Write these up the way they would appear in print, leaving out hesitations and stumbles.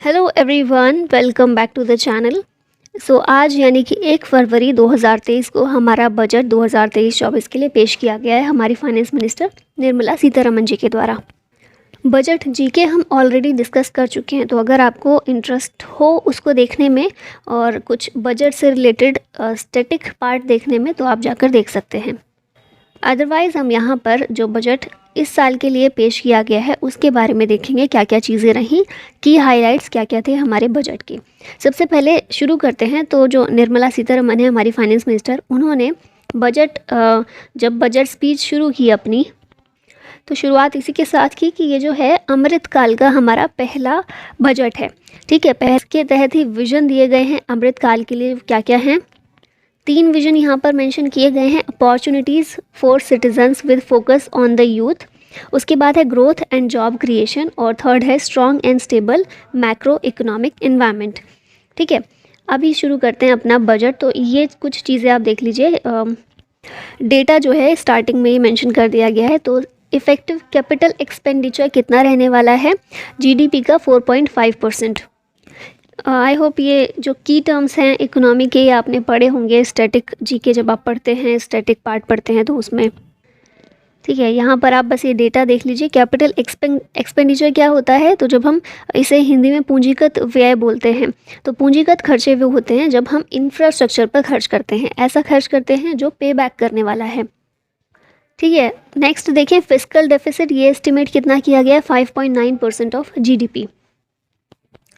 Hello everyone, welcome back to the channel. आज यानी कि 1 फरवरी 2023 को हमारा बजट 2023-24 के लिए पेश किया गया है हमारी फाइनेंस मिनिस्टर निर्मला सीतारमण जी के द्वारा। बजट जीके हम ऑलरेडी डिस्कस कर चुके हैं, तो अगर आपको इंटरेस्ट हो उसको देखने में और कुछ बजट से रिलेटेड स्टैटिक पार्ट देखने में, तो आप जाकर देख सकते हैं। अदरवाइज़ हम यहाँ पर जो बजट इस साल के लिए पेश किया गया है उसके बारे में देखेंगे, क्या क्या चीज़ें रहीं, की हाइलाइट्स क्या क्या थे हमारे बजट के। सबसे पहले शुरू करते हैं, तो जो निर्मला सीतारमण है हमारी फाइनेंस मिनिस्टर, उन्होंने जब बजट स्पीच शुरू की अपनी, तो शुरुआत इसी के साथ की कि ये जो है अमृत काल का हमारा पहला बजट है। ठीक है, पहले के तहत ही विज़न दिए गए हैं अमृत काल के लिए। क्या क्या हैं? 3 विजन यहाँ पर मेंशन किए गए हैं। Opportunities for citizens with focus on the youth, उसके बाद है ग्रोथ एंड जॉब क्रिएशन, और थर्ड है strong and stable macro economic environment. ठीक है, अभी शुरू करते हैं अपना बजट। तो ये कुछ चीज़ें आप देख लीजिए। डेटा जो है स्टार्टिंग में ही मेंशन कर दिया गया है। तो इफ़ेक्टिव कैपिटल एक्सपेंडिचर कितना रहने वाला है? जीडीपी का 4.5%। आई होप ये जो की टर्म्स हैं इकोनॉमी के, ये आपने पढ़े होंगे स्टैटिक जीके, जब आप पढ़ते हैं स्टैटिक पार्ट पढ़ते हैं तो उसमें। ठीक है, यहाँ पर आप बस ये डेटा देख लीजिए। कैपिटल एक्सपेंडिचर क्या होता है? तो जब हम इसे हिंदी में पूंजीगत व्यय बोलते हैं, तो पूंजीगत खर्चे वो होते हैं जब हम इंफ्रास्ट्रक्चर पर खर्च करते हैं, ऐसा खर्च करते हैं जो पे बैक करने वाला है। ठीक है, नेक्स्ट देखें फिस्कल डेफिसिट। ये एस्टिमेट कितना किया गया है? 5.9% ऑफ जीडीपी।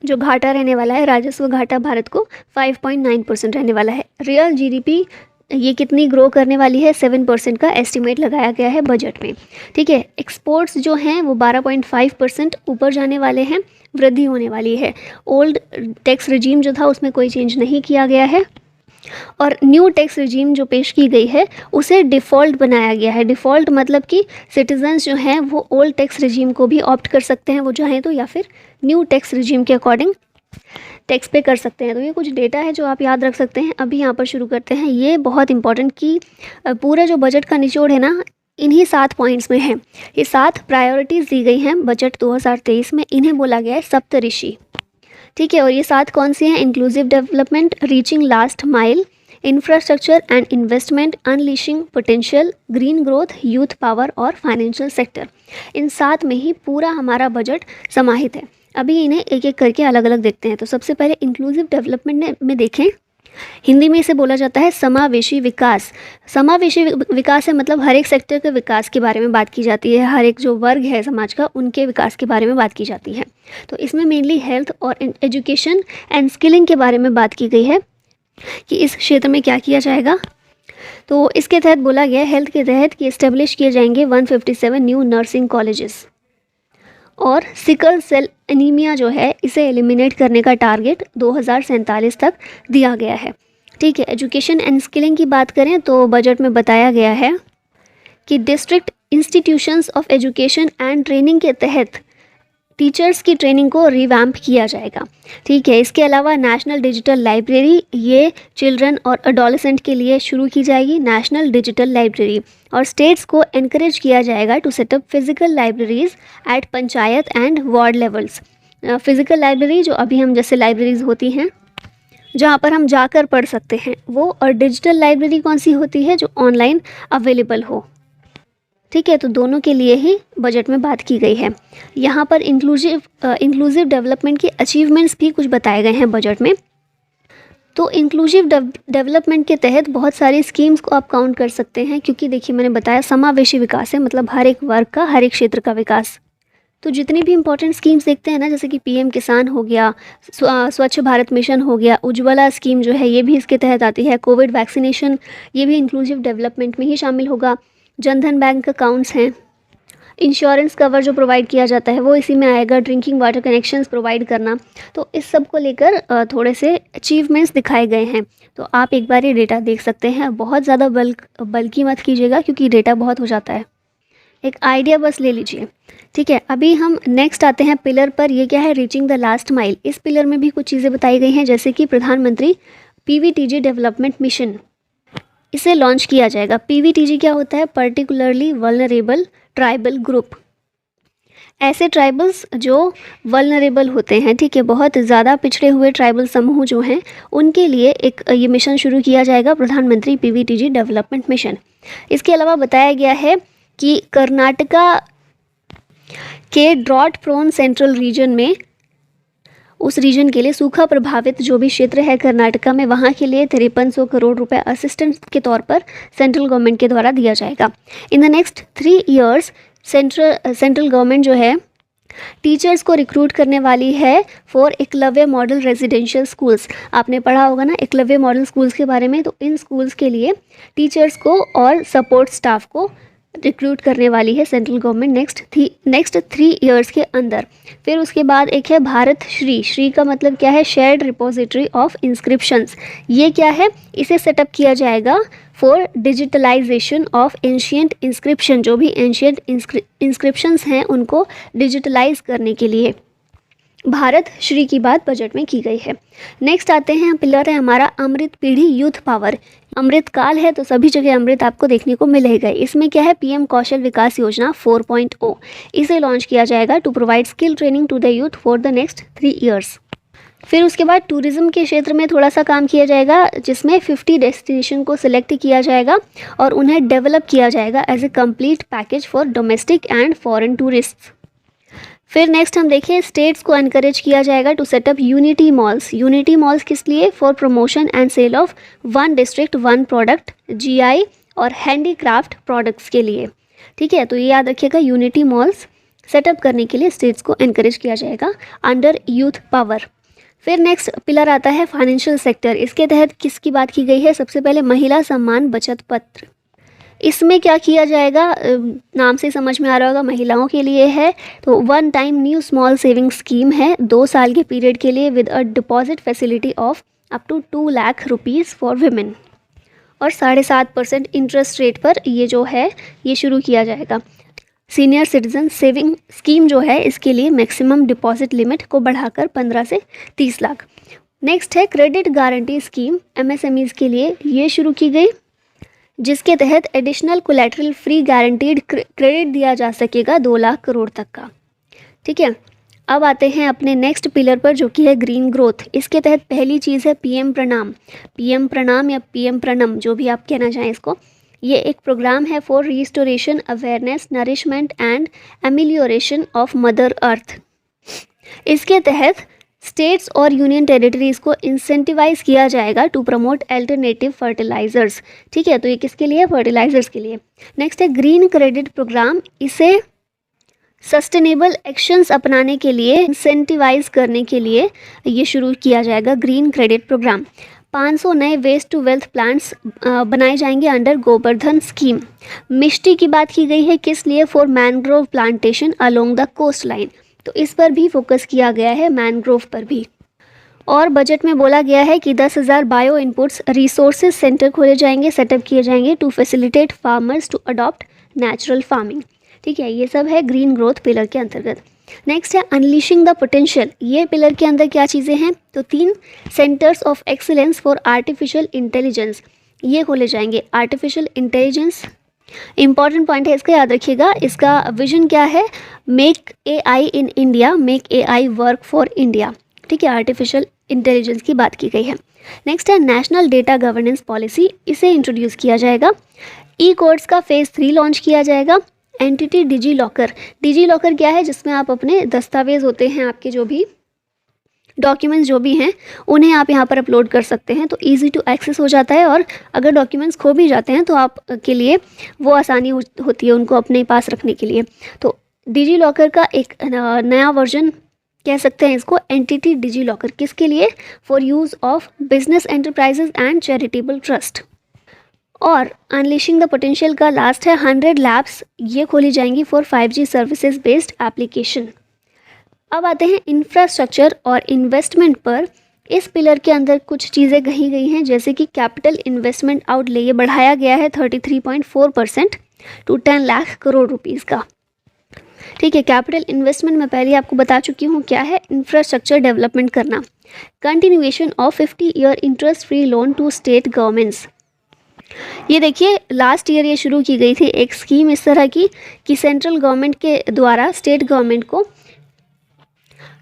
जो घाटा रहने वाला है, राजस्व घाटा भारत को 5.9% रहने वाला है। रियल जीडीपी ये कितनी ग्रो करने वाली है? 7% का एस्टिमेट लगाया गया है बजट में। ठीक है, एक्सपोर्ट्स जो हैं वो 12.5% ऊपर जाने वाले हैं, वृद्धि होने वाली है। ओल्ड टैक्स रिजीम जो था उसमें कोई चेंज नहीं किया गया है, और न्यू टैक्स रिजीम जो पेश की गई है उसे डिफ़ॉल्ट बनाया गया है। डिफ़ॉल्ट मतलब कि सिटीजन्स जो हैं वो ओल्ड टैक्स रिजीम को भी ऑप्ट कर सकते हैं वो चाहें तो, या फिर न्यू टैक्स रिजीम के अकॉर्डिंग टैक्स पे कर सकते हैं। तो ये कुछ डेटा है जो आप याद रख सकते हैं। अभी यहाँ पर शुरू करते हैं। ये बहुत इंपॉर्टेंट कि पूरा जो बजट का निचोड़ है ना, इन्हीं 7 पॉइंट्स में है। ये 7 प्रायोरिटीज़ दी गई हैं बजट 2023 में, इन्हें बोला गया है सप्तऋषि। ठीक है, और ये 7 कौन सी हैं? Inclusive development, reaching last mile, infrastructure and investment, unleashing potential, green growth, youth power और फाइनेंशियल सेक्टर। इन 7 में ही पूरा हमारा बजट समाहित है। अभी इन्हें एक एक करके अलग अलग देखते हैं। तो सबसे पहले इंक्लूसिव डेवलपमेंट में देखें, हिंदी में इसे बोला जाता है समावेशी विकास। समावेशी विकास है मतलब हर एक सेक्टर के विकास के बारे में बात की जाती है, हर एक जो वर्ग है समाज का उनके विकास के बारे में बात की जाती है। तो इसमें मेनली हेल्थ और एजुकेशन एंड स्किलिंग के बारे में बात की गई है कि इस क्षेत्र में क्या किया जाएगा। तो इसके तहत बोला गया हेल्थ के तहत कि इस्टेब्लिश किए जाएंगे 157 न्यू नर्सिंग कॉलेजेस, और सिकल सेल एनीमिया जो है इसे एलिमिनेट करने का टारगेट 2047 तक दिया गया है। ठीक है, एजुकेशन एंड स्किलिंग की बात करें तो बजट में बताया गया है कि district institutions of education and training के तहत टीचर्स की ट्रेनिंग को रिवैम्प किया जाएगा। ठीक है, इसके अलावा नेशनल डिजिटल लाइब्रेरी, ये चिल्ड्रन और अडोलेसेंट के लिए शुरू की जाएगी नेशनल डिजिटल लाइब्रेरी, और स्टेट्स को एनकरेज किया जाएगा to set up physical libraries at panchayat and ward levels. Physical library जो अभी हम जैसे लाइब्रेरीज होती हैं जहाँ पर हम जाकर पढ़ सकते हैं वो, और डिजिटल लाइब्रेरी कौन सी होती है? जो ऑनलाइन अवेलेबल हो। ठीक है, तो दोनों के लिए ही बजट में बात की गई है। यहाँ पर इंक्लूसिव डेवलपमेंट के अचीवमेंट्स भी कुछ बताए गए हैं बजट में। तो इंक्लूसिव डेवलपमेंट के तहत बहुत सारी स्कीम्स को आप काउंट कर सकते हैं, क्योंकि देखिए मैंने बताया समावेशी विकास है मतलब हर एक वर्ग का, हर एक क्षेत्र का विकास। तो जितनी भी इंपॉर्टेंट स्कीम्स देखते हैं ना, जैसे कि पीएम किसान हो गया, स्वच्छ भारत मिशन हो गया, उज्ज्वला स्कीम जो है ये भी इसके तहत आती है, कोविड वैक्सीनेशन ये भी इंक्लूसिव डेवलपमेंट में ही शामिल होगा, जनधन बैंक अकाउंट्स हैं, इंश्योरेंस कवर जो प्रोवाइड किया जाता है वो इसी में आएगा, ड्रिंकिंग वाटर कनेक्शंस प्रोवाइड करना। तो इस सब को लेकर थोड़े से अचीवमेंट्स दिखाए गए हैं। तो आप एक बार ये डेटा देख सकते हैं। बहुत ज़्यादा बल्कि मत कीजिएगा क्योंकि डेटा बहुत हो जाता है, एक आइडिया बस ले लीजिए। ठीक है, अभी हम नेक्स्ट आते हैं पिलर पर। ये क्या है? Reaching the last mile. इस पिलर में भी कुछ चीज़ें बताई गई हैं, जैसे कि प्रधानमंत्री पीवीटीजी डेवलपमेंट मिशन, इसे लॉन्च किया जाएगा। पीवीटीजी क्या होता है? Particularly vulnerable tribal group. ऐसे ट्राइबल्स जो वल्नरेबल होते हैं, ठीक है, बहुत ज़्यादा पिछड़े हुए ट्राइबल समूह जो हैं, उनके लिए एक ये मिशन शुरू किया जाएगा, प्रधानमंत्री पीवीटीजी डेवलपमेंट मिशन। इसके अलावा बताया गया है कि कर्नाटका के ड्रॉट प्रोन सेंट्रल रीजन में, उस रीजन के लिए सूखा प्रभावित जो भी क्षेत्र है कर्नाटका में, वहाँ के लिए 5300 करोड़ रुपए असिस्टेंस के तौर पर सेंट्रल गवर्नमेंट के द्वारा दिया जाएगा। In the next 3 years central government जो है टीचर्स को रिक्रूट करने वाली है for Eklavya model residential schools. आपने पढ़ा होगा ना एकलव्य मॉडल स्कूल्स के बारे में, तो इन स्कूल्स के लिए टीचर्स को और सपोर्ट स्टाफ को रिक्रूट करने वाली है सेंट्रल गवर्नमेंट नेक्स्ट 3 ईयर्स के अंदर। फिर उसके बाद एक है भारत श्री का मतलब क्या है, शेयर्ड रिपोजिटरी ऑफ इंस्क्रिप्शंस। ये क्या है, इसे सेटअप किया जाएगा for digitalisation of ancient inscription. जो भी एंशियंट इंस्क्रिप्शंस हैं उनको डिजिटलाइज करने के लिए भारत श्री की बात बजट में की गई है। नेक्स्ट आते हैं, पिलर है हमारा अमृत पीढ़ी यूथ पावर। अमृत काल है तो सभी जगह अमृत आपको देखने को मिलेगा। इसमें क्या है, पीएम कौशल विकास योजना 4.0, इसे लॉन्च किया जाएगा to provide skill training to the youth for the next 3 years. फिर उसके बाद टूरिज्म के क्षेत्र में थोड़ा सा काम किया जाएगा, जिसमें 50 डेस्टिनेशन को सिलेक्ट किया जाएगा और उन्हें डेवलप किया जाएगा as a complete package for domestic and foreign tourist. फिर नेक्स्ट हम देखें, स्टेट्स को एनकरेज किया जाएगा to set up unity malls. Unity malls किस लिए, for promotion and sale of 1 district 1 product, GI और हैंडीक्राफ्ट प्रोडक्ट्स के लिए। ठीक है, तो ये याद रखिएगा, यूनिटी मॉल्स सेटअप करने के लिए स्टेट्स को एनकरेज किया जाएगा अंडर यूथ पावर। फिर नेक्स्ट पिलर आता है फाइनेंशियल सेक्टर। इसके तहत किसकी बात की गई है, सबसे पहले महिला सम्मान बचत पत्र। इसमें क्या किया जाएगा, नाम से समझ में आ रहा होगा, महिलाओं के लिए है। तो 1 time new small saving scheme है 2 साल के पीरियड के लिए with a deposit facility of up to 2 lakh rupees for women, और 7.5% इंटरेस्ट रेट पर ये जो है ये शुरू किया जाएगा। सीनियर सिटीजन सेविंग स्कीम जो है, इसके लिए मैक्सिमम डिपॉजिट लिमिट को बढ़ाकर 15 से 30 लाख। नेक्स्ट है क्रेडिट गारंटी स्कीम, एमएसएमईज़ के लिए ये शुरू की गई, जिसके तहत additional collateral free guaranteed credit दिया जा सकेगा 2 लाख करोड़ तक का। ठीक है, अब आते हैं अपने नेक्स्ट पिलर पर जो कि है ग्रीन ग्रोथ। इसके तहत पहली चीज़ है पीएम प्रणाम या पीएम प्रणम, जो भी आप कहना चाहें इसको। ये एक प्रोग्राम है for restoration awareness nourishment and amelioration of mother earth. इसके तहत स्टेट्स और यूनियन टेरिटरीज़ को इंसेंटिवाइज किया जाएगा टू प्रमोट अल्टरनेटिव फर्टिलाइजर्स। ठीक है, तो ये किसके लिए, फर्टिलाइजर्स के लिए। नेक्स्ट है ग्रीन क्रेडिट प्रोग्राम, इसे सस्टेनेबल एक्शंस अपनाने के लिए इंसेंटिवाइज करने के लिए ये शुरू किया जाएगा ग्रीन क्रेडिट प्रोग्राम। 500 नए वेस्ट टू वेल्थ प्लांट्स बनाए जाएंगे अंडर गोवर्धन स्कीम। मिष्टी की बात की गई है, किस लिए, for mangrove plantation along the coast line. तो इस पर भी फोकस किया गया है, मैनग्रोव पर भी। और बजट में बोला गया है कि 10,000 बायो इनपुट्स रिसोर्सेज सेंटर खोले जाएंगे, सेटअप किए जाएंगे to facilitate farmers to adopt natural farming. ठीक है, ये सब है ग्रीन ग्रोथ पिलर के अंतर्गत। नेक्स्ट है अनलीशिंग द पोटेंशियल। ये पिलर के अंदर क्या चीज़ें हैं, तो 3 centres of excellence for artificial intelligence ये खोले जाएंगे। आर्टिफिशियल इंटेलिजेंस इंपॉर्टेंट पॉइंट है, इसका याद रखिएगा। इसका विजन क्या है, make AI in India, make AI work for India. ठीक है, आर्टिफिशियल इंटेलिजेंस की बात की गई है। नेक्स्ट है नेशनल डेटा गवर्नेंस पॉलिसी, इसे इंट्रोड्यूस किया जाएगा। ई कोड्स का फेज़ 3 लॉन्च किया जाएगा। एंटिटी डिजी लॉकर क्या है, जिसमें आप अपने दस्तावेज होते हैं, आपके जो भी डॉक्यूमेंट्स जो भी हैं उन्हें आप यहाँ पर अपलोड कर सकते हैं, तो इजी टू एक्सेस हो जाता है। और अगर डॉक्यूमेंट्स खो भी जाते हैं तो आप के लिए वो आसानी होती है उनको अपने पास रखने के लिए। तो डिजी लॉकर का एक नया वर्जन कह सकते हैं इसको, एंटिटी डिजी लॉकर, किसके लिए, for use of business enterprises and charitable trust. और अनलिशिंग द पोटेंशियल का लास्ट है 100 लैब्स, ये खोली जाएंगी for 5G services based application. अब आते हैं इंफ्रास्ट्रक्चर और इन्वेस्टमेंट पर। इस पिलर के अंदर कुछ चीज़ें कही गई हैं, जैसे कि कैपिटल इन्वेस्टमेंट आउटले ये बढ़ाया गया है 33.4% टू 10 लाख करोड़ रुपीज़ का। ठीक है, कैपिटल इन्वेस्टमेंट मैं पहले आपको बता चुकी हूँ क्या है, इंफ्रास्ट्रक्चर डेवलपमेंट करना। Continuation of 50 year interest free loan to state governments. ये देखिए लास्ट ईयर ये शुरू की गई थी एक स्कीम इस तरह की कि सेंट्रल गवर्नमेंट के द्वारा स्टेट गवर्नमेंट को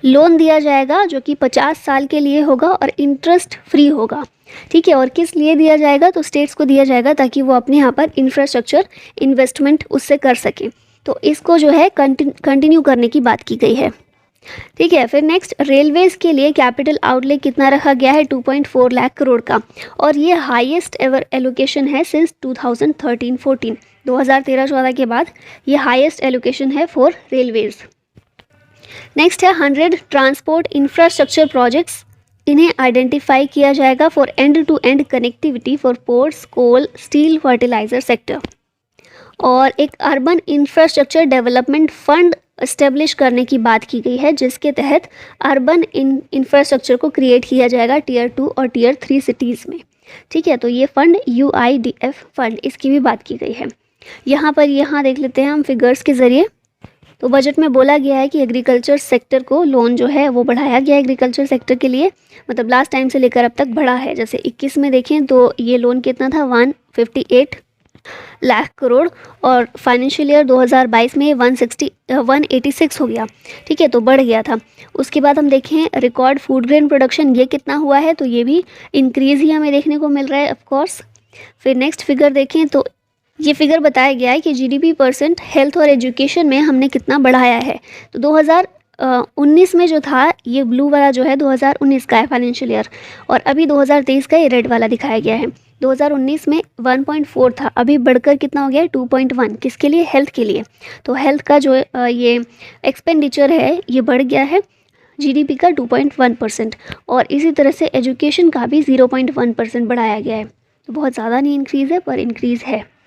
लोन दिया जाएगा जो कि 50 साल के लिए होगा और इंटरेस्ट फ्री होगा। ठीक है, और किस लिए दिया जाएगा, तो स्टेट्स को दिया जाएगा ताकि वो अपने यहाँ पर इंफ्रास्ट्रक्चर इन्वेस्टमेंट उससे कर सकें। तो इसको जो है कंटिन्यू करने की बात की गई है। ठीक है, फिर नेक्स्ट रेलवेज़ के लिए कैपिटल आउटले कितना रखा गया है, 2.4 लाख करोड़ का, और ये हाईएस्ट एवर एलोकेशन है सिंस 2013-14, 2013-14 के बाद ये हाईएस्ट एलोकेशन है फॉर रेलवेज़। नेक्स्ट है 100 ट्रांसपोर्ट इंफ्रास्ट्रक्चर प्रोजेक्ट्स, इन्हें आइडेंटिफाई किया जाएगा for end to end connectivity for ports, coal, steel, fertiliser sector. और एक urban infrastructure development fund establish करने की बात की गई है जिसके तहत अर्बन इंफ्रास्ट्रक्चर को क्रिएट किया जाएगा टियर 2 और टियर 3 सिटीज़ में। ठीक है, तो ये फंड UIDF फंड, इसकी भी बात की गई है। यहाँ देख लेते हैं हम फिगर्स के ज़रिए। तो बजट में बोला गया है कि एग्रीकल्चर सेक्टर को लोन जो है वो बढ़ाया गया एग्रीकल्चर सेक्टर के लिए, मतलब लास्ट टाइम से लेकर अब तक बढ़ा है। जैसे 21 में देखें तो ये लोन कितना था, 158 लाख करोड़, और फाइनेंशियल ईयर 2022 में 186 हो गया। ठीक है, तो बढ़ गया था। उसके बाद हम देखें रिकॉर्ड फूड ग्रेन प्रोडक्शन, ये कितना हुआ है, तो ये भी इंक्रीज़ ही हमें देखने को मिल रहा है ऑफ कोर्स। फिर नेक्स्ट फिगर देखें तो ये फिगर बताया गया है कि GDP% हेल्थ और एजुकेशन में हमने कितना बढ़ाया है। तो 2019 में जो था, ये ब्लू वाला जो है 2019 का है फाइनेंशियल ईयर, और अभी 2023 का ये रेड वाला दिखाया गया है। 2019 में 1.4 था, अभी बढ़कर कितना हो गया है, 2.1। किसके लिए, हेल्थ के लिए। तो हेल्थ का जो ये एक्सपेंडिचर है ये बढ़ गया है GDP का 2.1%, और इसी तरह से एजुकेशन का भी 0.1% बढ़ाया गया है। तो बहुत ज़्यादा नहीं इंक्रीज़ है, पर इंक्रीज़ है।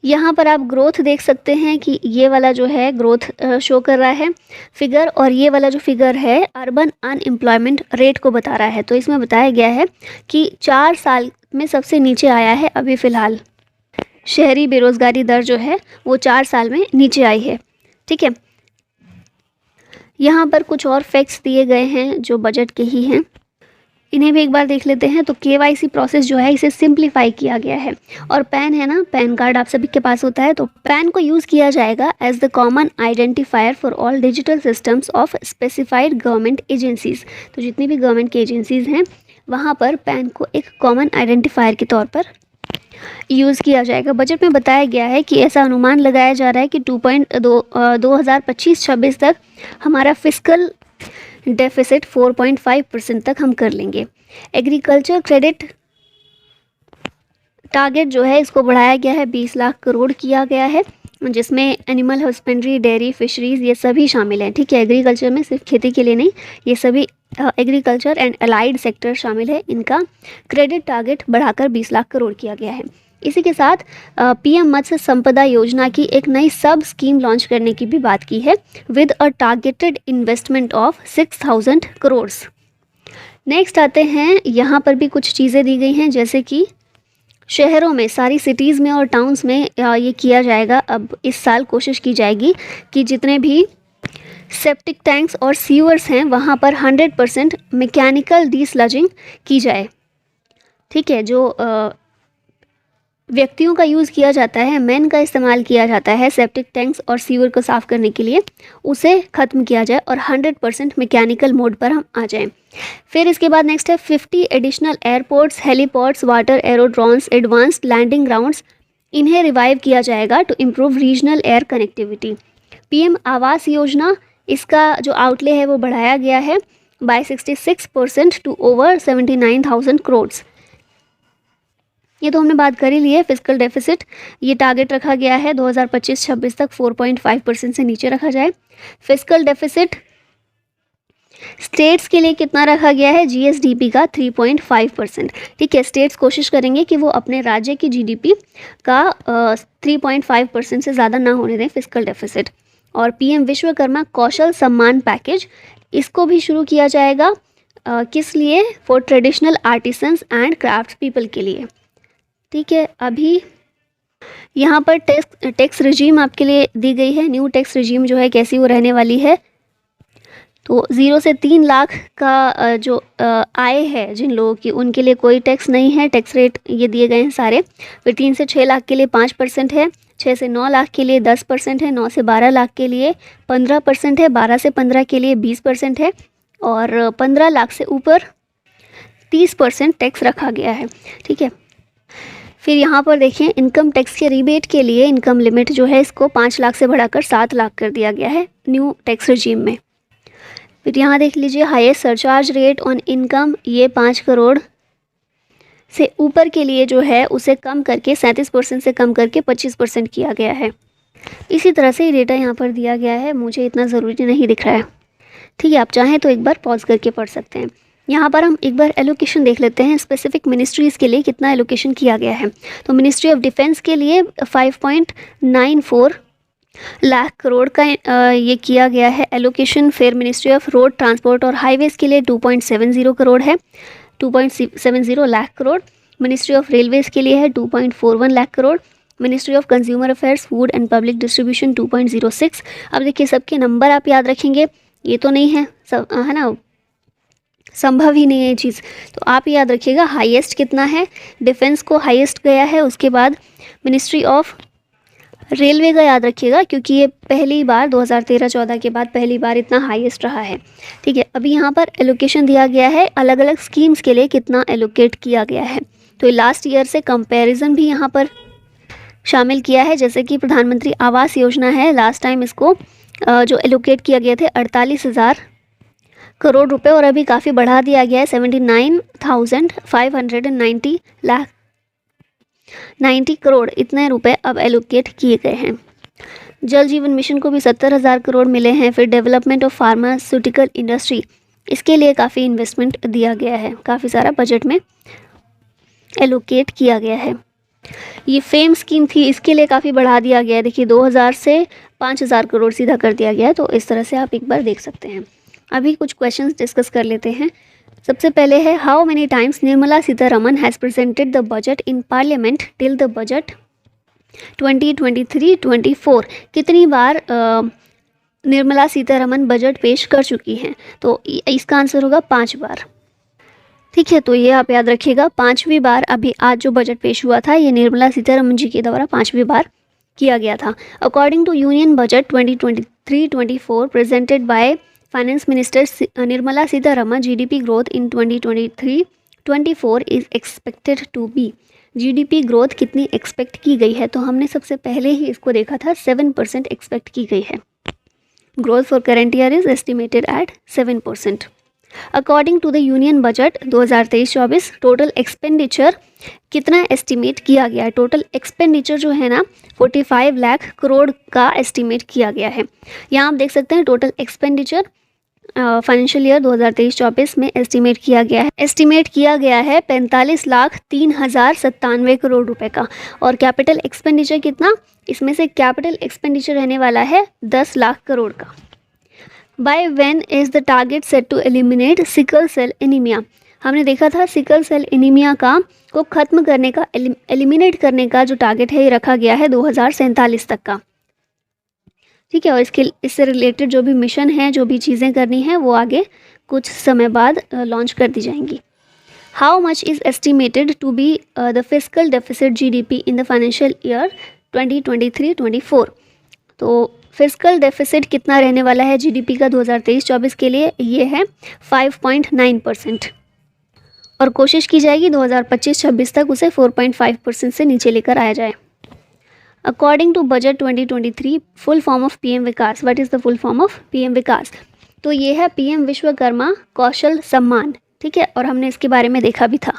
यहाँ पर आप ग्रोथ देख सकते हैं कि ये वाला जो है ग्रोथ शो कर रहा है फिगर, और ये वाला जो फिगर है अर्बन अनएम्प्लॉयमेंट रेट को बता रहा है। तो इसमें बताया गया है कि 4 साल में सबसे नीचे आया है अभी फ़िलहाल, शहरी बेरोज़गारी दर जो है वो 4 साल में नीचे आई है। ठीक है, यहाँ पर कुछ और फैक्ट्स दिए गए हैं जो बजट के ही हैं, इन्हें भी एक बार देख लेते हैं। तो KYC प्रोसेस जो है इसे सिंप्लीफाई किया गया है, और पैन है ना, पैन कार्ड आप सभी के पास होता है, तो पैन को यूज़ किया जाएगा as the common identifier for all digital systems of specified government agencies. तो जितनी भी गवर्नमेंट की एजेंसीज़ हैं वहाँ पर पैन को एक कॉमन आइडेंटिफायर के तौर पर यूज़ किया जाएगा। बजट में बताया गया है कि ऐसा अनुमान लगाया जा रहा है कि 2025-26 तक हमारा फिस्कल डेफिसिट 4.5% तक हम कर लेंगे। एग्रीकल्चर क्रेडिट टारगेट जो है इसको बढ़ाया गया है, 20 लाख करोड़ किया गया है, जिसमें एनिमल हस्बेंड्री, डेयरी, फिशरीज़ ये सभी शामिल हैं। ठीक है, एग्रीकल्चर में सिर्फ खेती के लिए नहीं, ये सभी एग्रीकल्चर एंड अलाइड सेक्टर शामिल है। इनका क्रेडिट टारगेट बढ़ाकर 20 लाख करोड़ किया गया है। इसी के साथ PM मत्स्य संपदा योजना की एक नई सब स्कीम लॉन्च करने की भी बात की है with a targeted investment of 6000 crore. Next आते हैं, यहाँ पर भी कुछ चीज़ें दी गई हैं, जैसे कि शहरों में, सारी सिटीज़ में और टाउन्स में ये किया जाएगा। अब इस साल कोशिश की जाएगी कि जितने भी सेप्टिक टैंक्स और सीवर्स हैं वहाँ पर 100% मैकेनिकल डीस्लजिंग की जाए। ठीक है, जो व्यक्तियों का यूज़ किया जाता है, मैन का इस्तेमाल किया जाता है सेप्टिक टैंक्स और सीवर को साफ़ करने के लिए, उसे ख़त्म किया जाए और 100% मैकेनिकल मोड पर हम आ जाएं। फिर इसके बाद नेक्स्ट है 50 additional airports, heliports, water aerodromes, advanced landing grounds, इन्हें रिवाइव किया जाएगा to improve regional air connectivity. PM Awas योजना, इसका जो आउटले है वो बढ़ाया गया है बाय 66% टू ओवर 79,000 करोड़। ये तो हमने बात कर ही ली है। फिस्कल डेफिसिट, ये टारगेट रखा गया है 2025-26 तक 4.5% से नीचे रखा जाए। फिस्कल डेफिसिट स्टेट्स के लिए कितना रखा गया है, GSDP का 3.5%। ठीक है, स्टेट्स कोशिश करेंगे कि वो अपने राज्य की GDP का 3.5% से ज़्यादा ना होने दें फिस्कल डेफिसिट। और PM विश्वकर्मा कौशल सम्मान पैकेज, इसको भी शुरू किया जाएगा किस लिए, for traditional artisans and craft people के लिए। ठीक है, अभी यहाँ पर टैक्स रिजीम आपके लिए दी गई है, न्यू टैक्स रिजीम जो है कैसी वो रहने वाली है। तो 0 से 3 लाख का जो आय है जिन लोगों की, उनके लिए कोई टैक्स नहीं है। टैक्स रेट ये दिए गए हैं सारे। फिर 3 से 6 लाख के लिए 5% है, 6 से 9 लाख के लिए 10% है, 9 से 12 लाख के लिए 15% है, 12 से 15 के लिए 20% है और 15 लाख से ऊपर 30% टैक्स रखा गया है। ठीक है। फिर यहाँ पर देखिए इनकम टैक्स के रिबेट के लिए इनकम लिमिट जो है इसको 5 लाख से बढ़ाकर 7 लाख कर दिया गया है न्यू टैक्स रजीम में। फिर यहाँ देख लीजिए highest surcharge rate on income, ये 5 करोड़ से ऊपर के लिए जो है उसे कम करके 37% से कम करके 25% किया गया है। इसी तरह से ये डेटा यहाँ पर दिया गया है, मुझे इतना ज़रूरी नहीं दिख रहा है। ठीक है, आप चाहें तो एक बार पॉज करके पढ़ सकते हैं। यहाँ पर हम एक बार एलोकेशन देख लेते हैं, स्पेसिफिक मिनिस्ट्रीज़ के लिए कितना एलोकेशन किया गया है। तो मिनिस्ट्री ऑफ डिफेंस के लिए 5.94 लाख करोड़ का ये किया गया है एलोकेशन। फिर मिनिस्ट्री ऑफ रोड ट्रांसपोर्ट और हाईवेज़ के लिए 2.70 करोड़ है, 2.70 lakh crore. Ministry of Railways के लिए है 2.41 lakh crore. Ministry of consumer affairs, food and public distribution 2.06। अब देखिए सबके नंबर आप याद रखेंगे, ये तो नहीं है सब, है ना, संभव ही नहीं है ये चीज़। तो आप याद रखिएगा हाईएस्ट कितना है, डिफेंस को हाईएस्ट गया है, उसके बाद मिनिस्ट्री ऑफ रेलवे का याद रखिएगा क्योंकि ये पहली बार 2013-14 के बाद पहली बार इतना हाईएस्ट रहा है। ठीक है, अभी यहाँ पर एलोकेशन दिया गया है, अलग अलग स्कीम्स के लिए कितना एलोकेट किया गया है। तो लास्ट ईयर से कंपैरिजन भी यहाँ पर शामिल किया है। जैसे कि प्रधानमंत्री आवास योजना है, लास्ट टाइम इसको जो एलोकेट किया गया थे 48,000 करोड़ रुपए और अभी काफ़ी बढ़ा दिया गया है 79,590 करोड़, इतने रुपए अब एलोकेट किए गए हैं। जल जीवन मिशन को भी 70,000 करोड़ मिले हैं। फिर डेवलपमेंट ऑफ फार्मास्यूटिकल इंडस्ट्री, इसके लिए काफ़ी इन्वेस्टमेंट दिया गया है, काफ़ी सारा बजट में एलोकेट किया गया है। ये फेम स्कीम थी, इसके लिए काफ़ी बढ़ा दिया गया है। देखिए 2000 से 5000 करोड़ सीधा कर दिया गया है। तो इस तरह से आप एक बार देख सकते हैं। अभी कुछ क्वेश्चंस डिस्कस कर लेते हैं। सबसे पहले है how many times Nirmala Sitharaman has presented the budget in parliament till the budget 2023-24। कितनी बार निर्मला सीतारमन बजट पेश कर चुकी हैं? तो इसका आंसर होगा 5 बार। ठीक है, तो ये आप याद रखिएगा 5वीं बार अभी आज जो बजट पेश हुआ था ये निर्मला सीतारमन जी के द्वारा 5वीं बार किया गया था। According to union budget 2023-24 presented by finance minister Nirmala Sitharaman, GDP growth in 2023-24 is expected to be. GDP growth कितनी एक्सपेक्ट की गई है? तो हमने सबसे पहले ही इसको देखा था 7% एक्सपेक्ट की गई है। Growth for current year is estimated at 7%। According to the union budget 2023-24 total expenditure कितना एस्टिमेट किया गया है? टोटल एक्सपेंडिचर जो है ना 45 लाख करोड़ का एस्टिमेट किया गया है। यहाँ आप देख सकते हैं टोटल एक्सपेंडिचर फाइनेंशियल ईयर 2023-24 में एस्टिमेट किया गया है। 45,03,97 करोड़ रुपए का। और कैपिटल एक्सपेंडिचर कितना? इसमें से कैपिटल एक्सपेंडिचर रहने वाला है 10 लाख करोड़ का। By when is the target set to eliminate sickle cell anaemia? हमने देखा था सिकल सेल एनीमिया का को खत्म करने का, एलिमिनेट करने का जो टारगेट है ये रखा गया है 2047 तक का। ठीक है, और इससे रिलेटेड जो भी मिशन है, जो भी चीज़ें करनी है वो आगे कुछ समय बाद लॉन्च कर दी जाएंगी। How much is estimated to be the fiscal deficit GDP in the financial year 2023-24? तो फिस्कल डेफिसिट कितना रहने वाला है जीडीपी का 2023-24 के लिए? ये है 5.9%। और कोशिश की जाएगी 2025-26 तक उसे 4.5% से नीचे लेकर आया जाए। According to budget 2023 full form of PM Vikas, what is the full form of PM Vikas? तो ये है पीएम विश्वकर्मा कौशल सम्मान। ठीक है, और हमने इसके बारे में देखा भी था।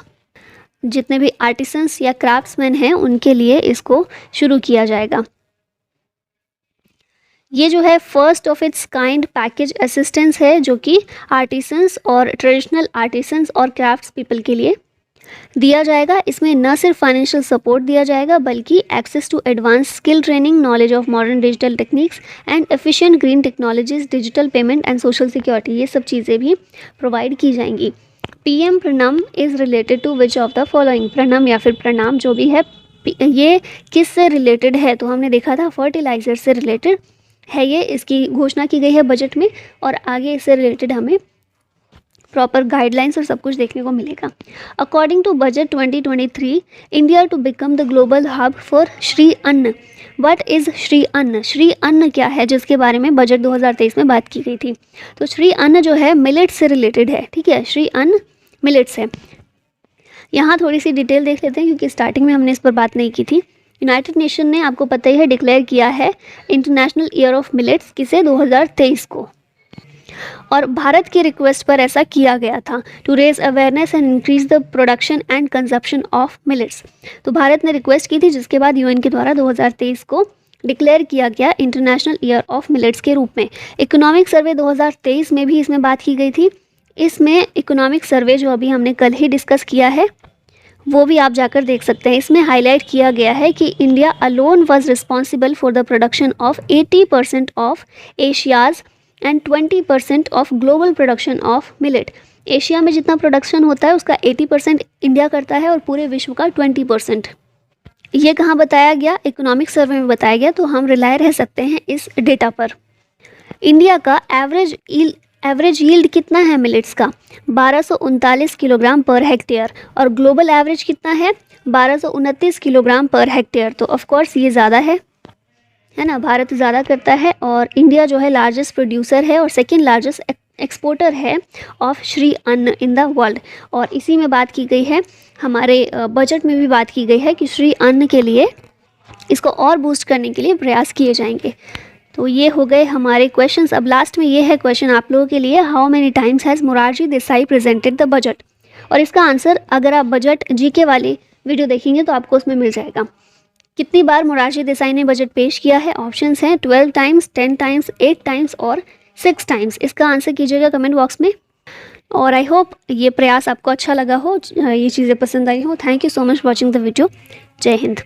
जितने भी आर्टिसंस या क्राफ्ट्समैन हैं उनके लिए इसको शुरू किया जाएगा। ये जो है first of its kind package assistance है जो कि आर्टिसंस और ट्रेडिशनल आर्टिसंस और क्राफ्ट्स पीपल के लिए दिया जाएगा। इसमें न सिर्फ फाइनेंशियल सपोर्ट दिया जाएगा बल्कि access to advance skill training, knowledge of modern digital techniques and efficient green technologies, digital payment and social security, ये सब चीज़ें भी प्रोवाइड की जाएंगी। PM Pranam is related to which of the following? Pranam या फिर प्रणाम जो भी है ये किस से रिलेटेड है? तो हमने देखा था फर्टिलाइज़र से रिलेटेड है ये, इसकी घोषणा की गई है बजट में और आगे इससे रिलेटेड हमें प्रॉपर गाइडलाइंस और सब कुछ देखने को मिलेगा। According to budget 2023, India to become the global hub for Shri Anna. What is Shri अन्न? श्री अन्न क्या है, जिसके बारे में बजट 2023 में बात की गई थी। तो श्री अन्न जो है मिलेट्स से रिलेटेड है, ठीक है, श्री अन्न मिलेट्स है। यहाँ थोड़ी सी डिटेल देख लेते हैं क्योंकि स्टार्टिंग में हमने इस पर बात नहीं की थी। यूनाइटेड नेशन ने, आपको पता ही है, डिक्लेयर किया है इंटरनेशनल ईयर ऑफ मिलेट्स, किसे, 2023 को। और भारत की रिक्वेस्ट पर ऐसा किया गया था, to raise awareness and increase the production and consumption of millets. तो भारत ने रिक्वेस्ट की थी, जिसके बाद यूएन के द्वारा 2023 को डिक्लेयर किया गया इंटरनेशनल ईयर ऑफ मिलेट्स के रूप में। इकोनॉमिक सर्वे 2023 में भी इसमें बात की गई थी। इसमें इकोनॉमिक सर्वे जो अभी हमने कल ही डिस्कस किया है वो भी आप जाकर देख सकते हैं। इसमें हाईलाइट किया गया है कि India alone was responsible for the production of 80% of Asia's and 20% of global production of millet. Asia में जितना प्रोडक्शन होता है उसका 80% इंडिया करता है और पूरे विश्व का 20%। ये कहाँ बताया गया? इकोनॉमिक सर्वे में बताया गया, तो हम रिलाय रह सकते हैं इस डेटा पर। इंडिया का एवरेज यील्ड कितना है मिलेट्स का? 1239 किलोग्राम पर हेक्टेयर, और ग्लोबल एवरेज कितना है? 1229 किलोग्राम पर हेक्टेयर। तो ऑफकोर्स ये ज़्यादा है ना, भारत ज़्यादा करता है और इंडिया जो है लार्जेस्ट प्रोड्यूसर है और सेकेंड लार्जेस्ट एक्सपोर्टर है ऑफ श्री अन्न इन द वर्ल्ड। और इसी में बात की गई है, हमारे बजट में भी बात की गई है कि श्री अन्न के लिए, इसको और बूस्ट करने के लिए प्रयास किए जाएंगे। तो ये हो गए हमारे क्वेश्चंस। अब लास्ट में ये है क्वेश्चन आप लोगों के लिए, how many times has Morarji Desai presented the budget? और इसका आंसर अगर आप बजट जीके वाली वीडियो देखेंगे तो आपको उसमें मिल जाएगा। कितनी बार मोरारजी देसाई ने बजट पेश किया है? ऑप्शंस हैं 12 टाइम्स, 10 टाइम्स, 8 टाइम्स और 6 टाइम्स। इसका आंसर कीजिएगा कमेंट बॉक्स में। और आई होप ये प्रयास आपको अच्छा लगा हो, ये चीज़ें पसंद आई हो। Thank you so much watching the video. जय हिंद।